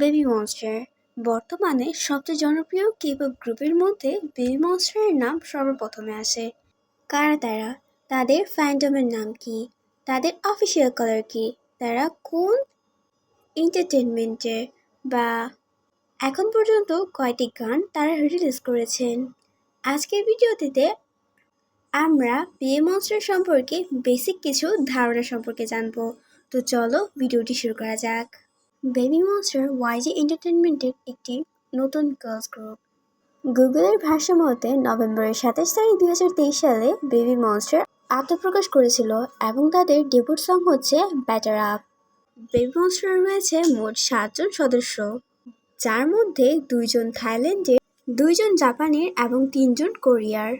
Baby monster বর্তমানে সবচেয়ে জনপ্রিয় কে-পপ গ্রুপের মধ্যে বেবি মনস্টারের নাম সর্বপ্রথমে আসে। কারা তারা? তাদের ফ্যান্ডমের নাম কি? তাদের অফিসিয়াল কালার কি? তারা কোন এন্টারটেনমেন্টের বা এখন পর্যন্ত কয়টি গান তারা রিলিজ করেছেন? আজকের ভিডিওটিতে আমরা বেবি মনস্টার সম্পর্কে বেসিক কিছু ধারণা সম্পর্কে জানবো। তো চলো ভিডিওটি শুরু করা যাক। বেবি মনস্টার ওয়াইজি এন্টারটেনমেন্টের একটি নতুন গার্লস গ্রুপ। গুগলের ভাষ্য মতে নভেম্বরের ২৭ তারিখ ২০২৩ সালে বেবি মনস্টার আত্মপ্রকাশ করেছিল এবং তাদের ডেবিউট সং হচ্ছে বেটার আপ। বেবি মনস্টার রয়েছে মোট ৭ জন সদস্য, যার মধ্যে ২ জন থাইল্যান্ডের, ২ জন জাপানের এবং ৩ জন কোরিয়ার।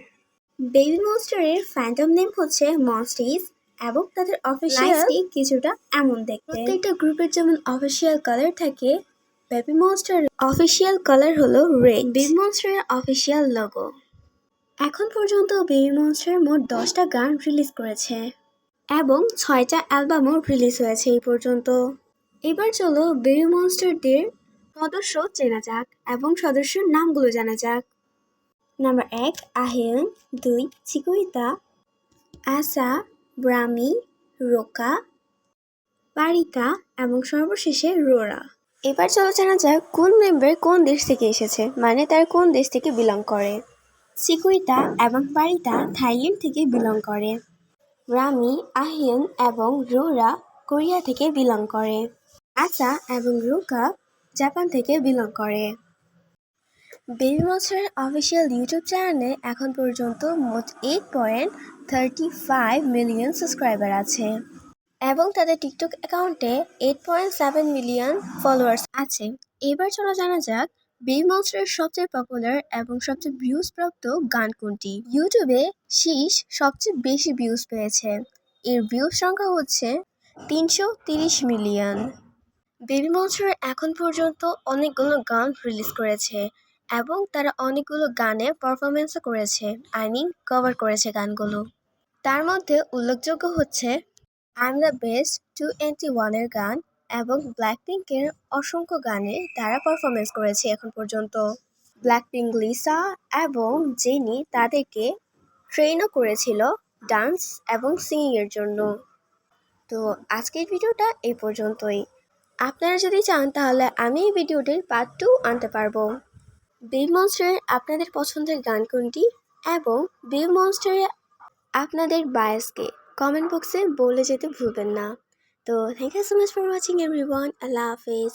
বেবি মনস্টারের ফ্যান্টম নেম হচ্ছে মনস্টিস এবং তাদের অফিসিয়াল কিছুটা এমন দেখতে। প্রত্যেকটা গ্রুপের যেমন অফিসিয়াল কালার থাকে, বেবি মনস্টারের অফিসিয়াল কালার হলো রেড। বেবি মনস্টারের অফিসিয়াল লোগো। এখন পর্যন্ত বেবি মনস্টার মোট 10টা গান রিলিজ করেছে এবং 6টা অ্যালবামও রিলিজ হয়েছে এই পর্যন্ত। এবার চলো বেবি মনস্টারদের সদস্য চেনা যাক এবং সদস্যের নামগুলো জানা যাক। নাম্বার 1 আহিয়ন, 2 চিকুইতা, আসা, ব্রামি, রোকা, পারিকা এবং সর্বশেষে রোরা। এবার চলো জানা যাক কোন মেম্বার কোন দেশ থেকে এসেছে, মানে তার কোন দেশ থেকে বিলং করে। চিকুইতা এবং পারিতা থাইল্যান্ড থেকে বিলং করে। ব্রামি, আহিয়ন এবং রোরা কোরিয়া থেকে বিলং করে। আসা এবং রোকা জাপান থেকে বিলং করে। বেবি মনস্টারের অফিসিয়াল ইউটিউব চ্যানেলে এখন পর্যন্ত মোট 8.35 মিলিয়ন সাবস্ক্রাইবার আছে এবং তাদের টিকটক অ্যাকাউন্টে 8.7 মিলিয়ন ফলোয়ার্স আছে। এবার চলো জানা যাক বেবি মনস্টারের সবচেয়ে পপুলার এবং সবচেয়ে ভিউজ প্রাপ্ত গান কোনটি। ইউটিউবে শীষ সবচেয়ে বেশি ভিউজ পেয়েছে, এর ভিউজ সংখ্যা হচ্ছে 330 মিলিয়ন। বেবি মনস্টার এখন পর্যন্ত অনেকগুলো গান রিলিজ করেছে এবং তারা অনেকগুলো গানে পারফরমেন্সও করেছে, কভার করেছে গানগুলো। তার মধ্যে উল্লেখযোগ্য হচ্ছে আই এম দ্য বেস্ট 2NT1-এর গান এবং ব্ল্যাকপিঙ্কের অসংখ্য গানে তারা পারফরমেন্স করেছে এখন পর্যন্ত। ব্ল্যাকপিঙ্ক লিসা এবং জেনি তাদেরকে ট্রেনও করেছিল ডান্স এবং সিঙ্গিংয়ের জন্য। তো আজকের ভিডিওটা এই পর্যন্তই। আপনারা যদি চান তাহলে আমি এই ভিডিওটির পার্ট 2 আনতে পারবো। বেবি মনস্টারের আপনাদের পছন্দের গান কোনটি এবং বেবি মনস্টারের আপনাদের বায়াসকে কমেন্ট বক্সে বলে যেতে ভুলবেন না। তো thank you so much for watching everyone. আল্লাহ হাফেজ।